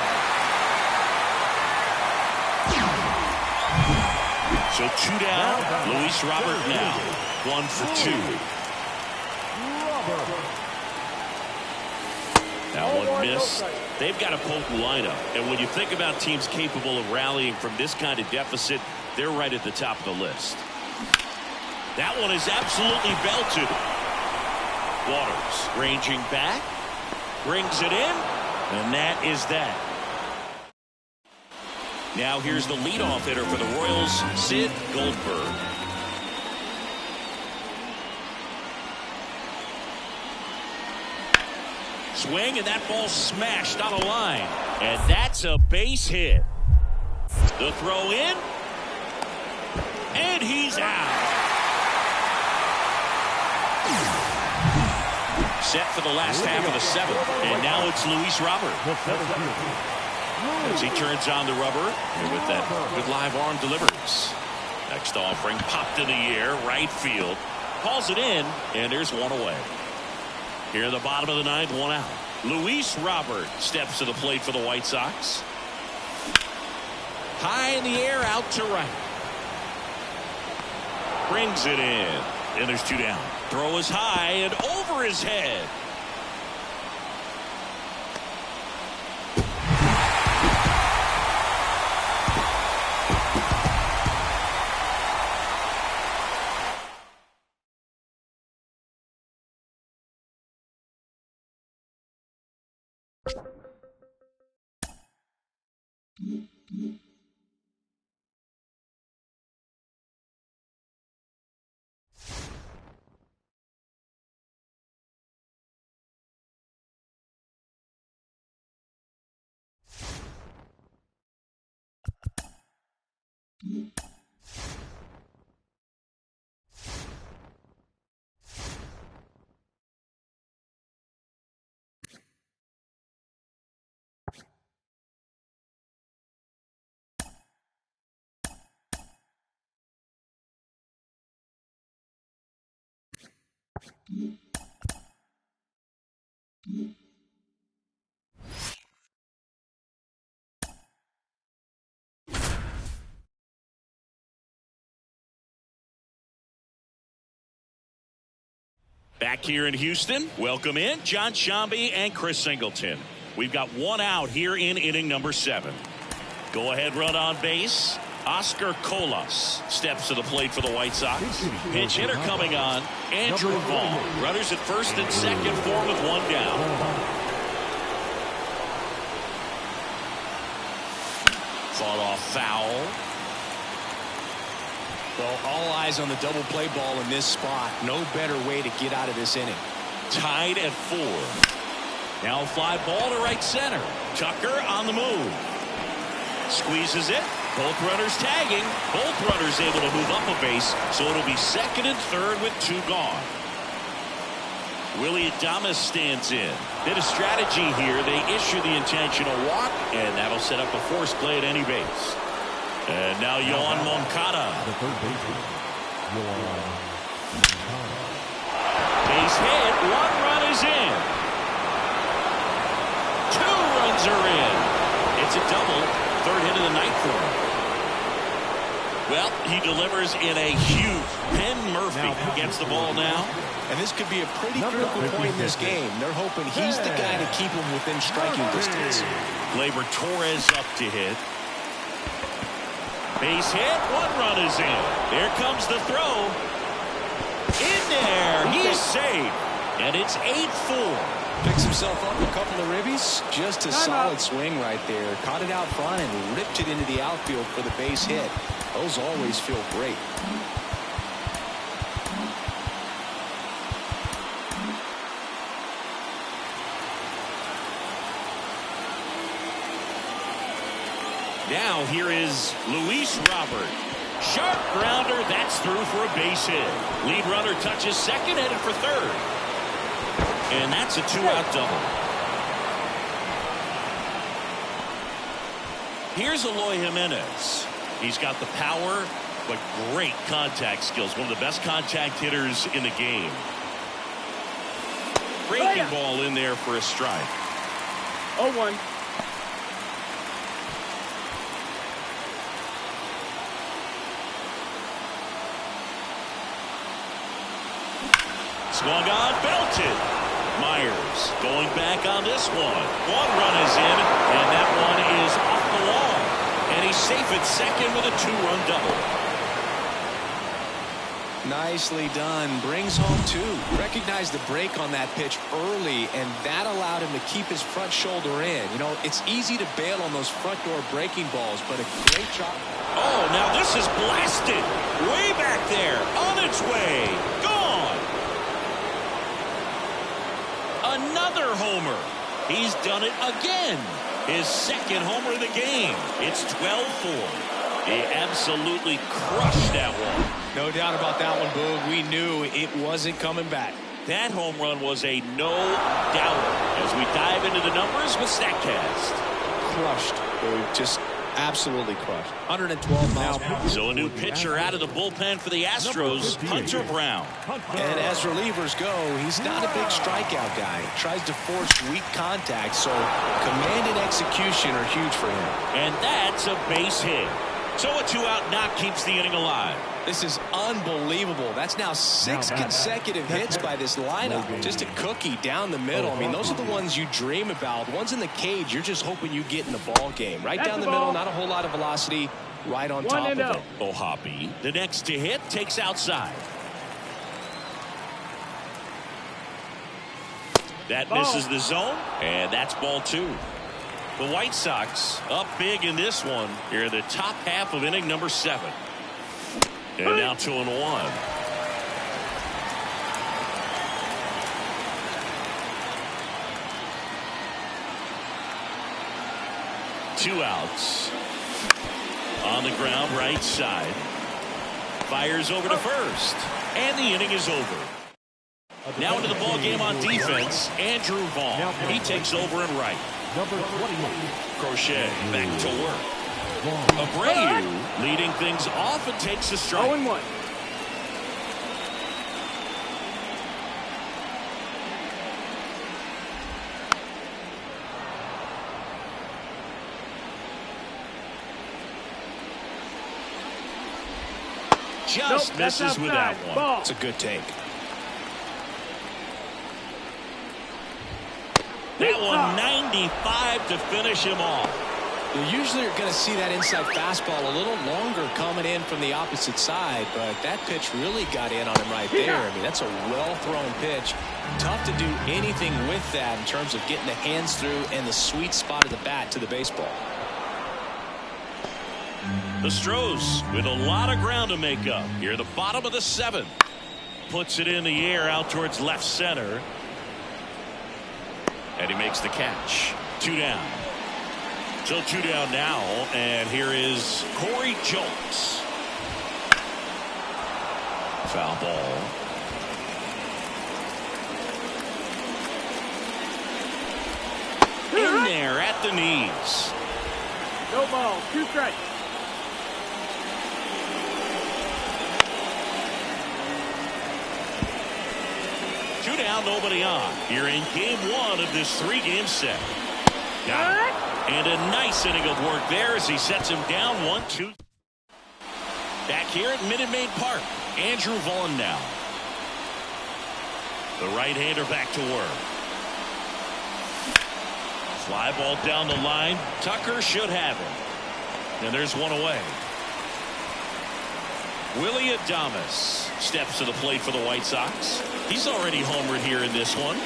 So two down. Luis Robert now. 1 for 2. That one missed. They've got a potent lineup. And when you think about teams capable of rallying from this kind of deficit, they're right at the top of the list. That one is absolutely belted. Waters ranging back. Brings it in. And that is that. Now here's the leadoff hitter for the Royals, Sid Goldberg. Swing, and that ball smashed on a line. And that's a base hit. The throw in. And he's out. Set for the last half of the seventh. And now it's Luis Robert. As he turns on the rubber. And with that good live arm delivers. Next offering popped in the air. Right field. Calls it in. And there's one away. Here in the bottom of the ninth, one out. Luis Robert steps to the plate for the White Sox. High in the air, out to right. Brings it in. And there's two down. Throw is high and over his head. Back here in Houston, welcome in John Sciambi and Chris Singleton. We've got one out here in inning number 7. Go ahead run on base. Oscar Colas steps to the plate for the White Sox. Pinch hitter coming on, Andrew Vaughn. Runners at first and second, 4 with 1 down. Fought off foul. Well, all eyes on the double play ball in this spot. No better way to get out of this inning. Tied at 4. Now fly ball to right center. Tucker on the move. Squeezes it. Both runners tagging. Both runners able to move up a base. So it'll be second and third with 2 gone. Willie Adames stands in. Bit of strategy here. They issue the intentional walk, and that'll set up a force play at any base. And now Yoan Moncada. The third baseman, Yoan Moncada. Base hit. 1 run is in. 2 runs are in. It's a double. 3rd hit of the night for him. Well, he delivers in a huge. Penn Murphy gets the ball now. And this could be a pretty critical point in this game. They're hoping he's the guy to keep him within striking distance. Gleyber Torres up to hit. Base hit. 1 run is in. There comes the throw. In there. He's safe. And it's 8-4. Picks himself up a couple of ribbies. Just a solid swing right there. Caught it out front and ripped it into the outfield for the base hit. Those always feel great. Now here is Luis Robert. Sharp grounder. That's through for a base hit. Lead runner touches second, headed for third. And that's a 2-out double. Here's Eloy Jimenez. He's got the power, but great contact skills. One of the best contact hitters in the game. Breaking ball in there for a strike. 0-1. Swung on, belted. Myers going back on this one. One run is in, and that one is off the wall. And he's safe at second with a 2-run double. Nicely done. Brings home 2. Recognized the break on that pitch early, and that allowed him to keep his front shoulder in. You know, it's easy to bail on those front door breaking balls, but a great job. Oh, now this is blasted. Way back there. On its way. Gone. Another homer. He's done it again. His second homer of the game. It's 12-4. He absolutely crushed that one. No doubt about that one, Boog. We knew it wasn't coming back. That home run was a no-doubter as we dive into the numbers with StatCast. Crushed, Boog. Just absolutely crushed. 112 miles per hour. So a new pitcher out of the bullpen for the Astros, Hunter Brown. And as relievers go, he's not a big strikeout guy. He tries to force weak contact, so command and execution are huge for him. And that's a base hit. So a 2-out knock keeps the inning alive. This is unbelievable. That's now 6 consecutive hits by this lineup. Just a cookie down the middle. I mean, those are the ones you dream about. The ones in the cage, you're just hoping you get in the ball game. Right down the middle, not a whole lot of velocity, right on top of it. O'Hoppe, the next to hit, takes outside. That misses the zone, and that's ball 2. The White Sox up big in this one here in the top half of inning number 7. And now 2-1. Two outs. On the ground, right side. Fires over to first. And the inning is over. Now into the ball game on defense, Andrew Vaughn. He takes over in right. Number 28. Crochet back to work. Abreu leading things off and takes a strike. 0-1. Just misses with that one. Ball. It's a good take. That one 95 to finish him off. You usually are going to see that inside fastball a little longer coming in from the opposite side, but that pitch really got in on him right there. I mean, that's a well-thrown pitch. Tough to do anything with that in terms of getting the hands through and the sweet spot of the bat to the baseball. The Stros with a lot of ground to make up here at the bottom of the 7th. Puts it in the air out towards left center. And he makes the catch. 2 down. So 2 down now, and here is Corey Julks. Foul ball. In there at the knees. No ball. 2 strikes. Two down, nobody on. Here in game 1 of this 3-game set. Got it. And a nice inning of work there as he sets him down 1-2. Back here at Minute Maid Park, Andrew Vaughn now. The right-hander back to work. Fly ball down the line. Tucker should have it. And there's one away. Willy Adames steps to the plate for the White Sox. He's already homered here in this one.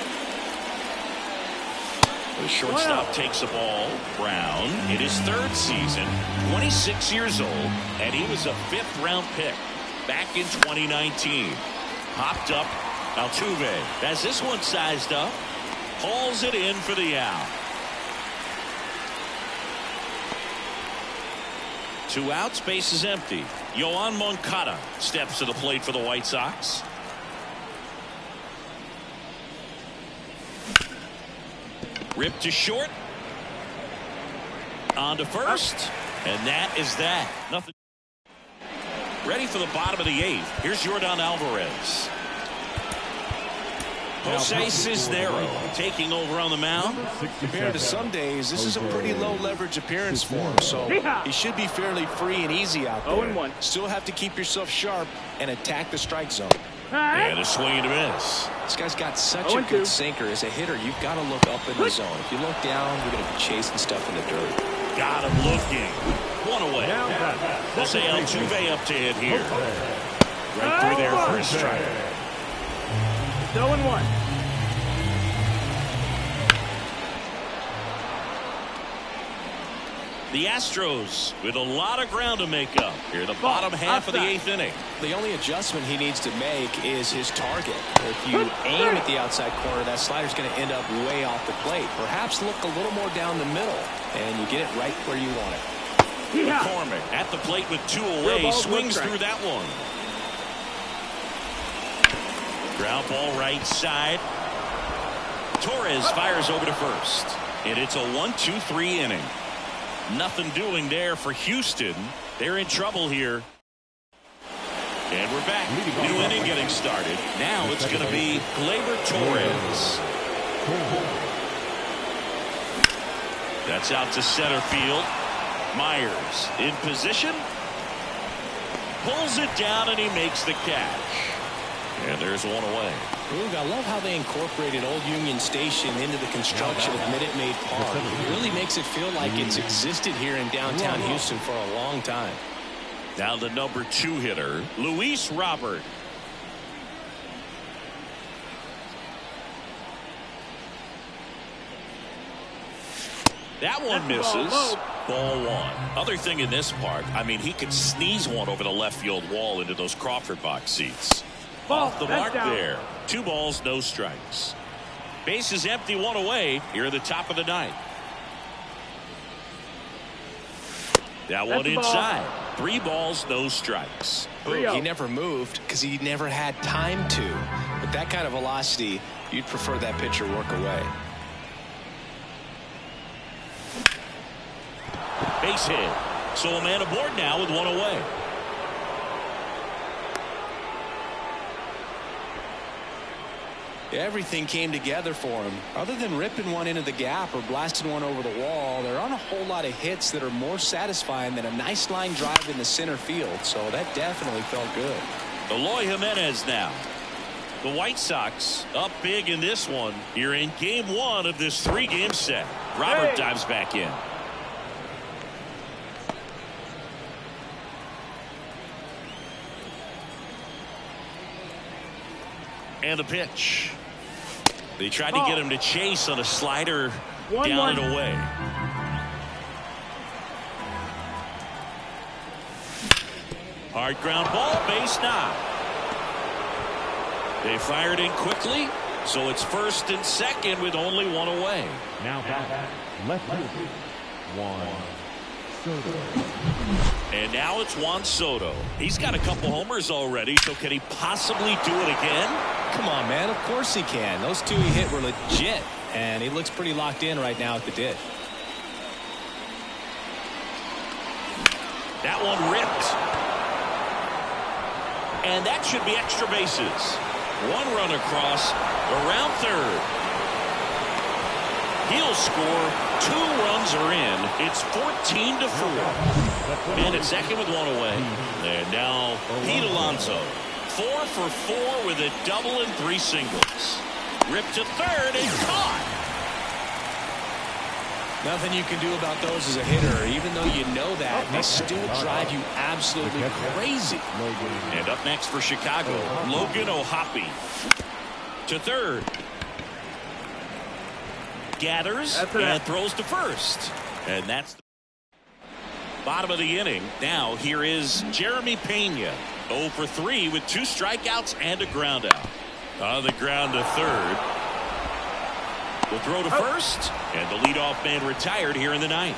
The shortstop takes the ball. Brown in his 3rd season, 26 years old, and he was a 5th-round pick back in 2019. Popped up. Altuve has this one sized up. Hauls it in for the out. 2 outs, base is empty. Yoan Moncada steps to the plate for the White Sox. Ripped to short. On to first. And that is that. Nothing. Ready for the bottom of the 8th. Here's Yordan Alvarez. Jose Cisnero taking over on the mound. Compared to some days, this is a pretty low leverage appearance for him, so he should be fairly free and easy out there. 0-1. Still have to keep yourself sharp and attack the strike zone. And a swing and a miss. This guy's got such a good sinker. As a hitter, you've got to look up in the zone. If you look down, you're going to be chasing stuff in the dirt. Got him looking. One away. Jose Altuve up to hit here. Right through there for a strike. 0-1. The Astros with a lot of ground to make up here in the bottom half of the 8th inning. The only adjustment he needs to make is his target. If you aim at the outside corner, that slider's going to end up way off the plate. Perhaps look a little more down the middle, and you get it right where you want it. McCormick at the plate with 2 away. Swings through that one. Ground ball right side. Torres fires over to first. And it's a 1-2-3 inning. Nothing doing there for Houston. They're in trouble here. And we're back. New inning getting started. Now it's going to be Gleyber Torres. That's out to center field. Myers in position. Pulls it down and he makes the catch. And there's one away. Ooh, I love how they incorporated Old Union Station into the construction of Minute Maid Park. It really makes it feel like it's existed here in downtown Houston for a long time. Now the number 2 hitter, Luis Robert. That one misses. Ball 1. Other thing in this park, I mean, he could sneeze one over the left field wall into those Crawford box seats. Off the mark there. 2 balls, no strikes. Base is empty, 1 away here at the top of the 9th. That one inside. 3 balls, no strikes. He never moved because he never had time to. With that kind of velocity, you'd prefer that pitcher work away. Base hit. So a man aboard now with 1 away. Everything came together for him. Other than ripping one into the gap or blasting one over the wall, there aren't a whole lot of hits that are more satisfying than a nice line drive in the center field. So that definitely felt good. Eloy Jimenez now. The White Sox up big in this one here in game 1 of this 3-game set. Robert dives back in. And the pitch. They tried to get him to chase on a slider down and away. Hard ground ball, base knock. They fired in quickly, so it's first and second with only 1 away. Now back, left field, Juan Soto. And now it's Juan Soto. He's got a couple homers already, so can he possibly do it again? Come on, man. Of course he can. Those 2 he hit were legit, and he looks pretty locked in right now at the dish. That one ripped. And that should be extra bases. 1 run across around third. He'll score. 2 runs are in. It's 14-4. And at second with 1 away. And now Pete Alonso. 4 for 4 with a double and 3 singles. Ripped to third and caught. Nothing you can do about those as a hitter. Even though you know that, they still drive you absolutely crazy. And up next for Chicago, Logan O'Hoppe. To third. Gathers and throws to first. And that's the bottom of the inning. Now here is Jeremy Pena. 0 for 3 with 2 strikeouts and a ground out. On the ground to third. The throw to first. And the leadoff man retired here in the 9th.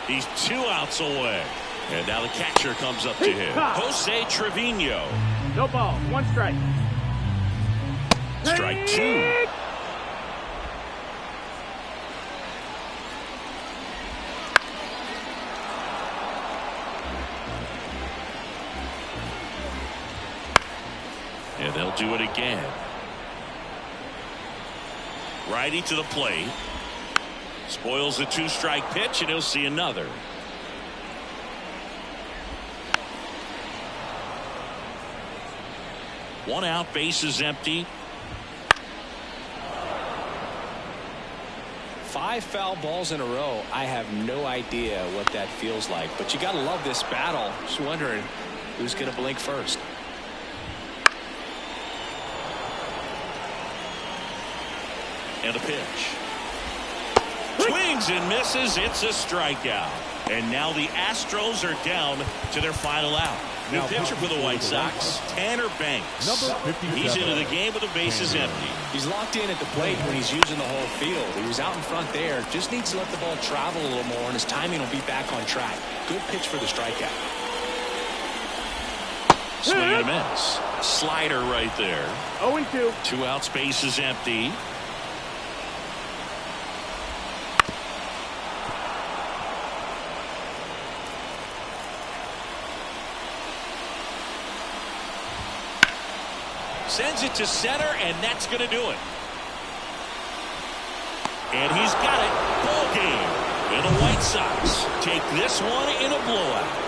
He's 2 outs away. And now the catcher comes up to him. Jose Trevino. No ball. 1 strike. Strike 2. And they'll do it again. Righty to the plate. Spoils a 2-strike pitch, and he'll see another. One out, bases empty. 5 foul balls in a row. I have no idea what that feels like, but you got to love this battle. Just wondering who's going to blink first. And a pitch. Swings and misses. It's a strikeout. And now the Astros are down to their final out. New pitcher for the White Sox, Tanner Banks. He's into the game with the bases empty. He's locked in at the plate when he's using the whole field. He was out in front there. Just needs to let the ball travel a little more, and his timing will be back on track. Good pitch for the strikeout. Swing and a miss. Slider right there. 0-2. 2 outs, bases empty. Sends it to center, and that's going to do it. And he's got it. Ball game. And the White Sox take this one in a blowout.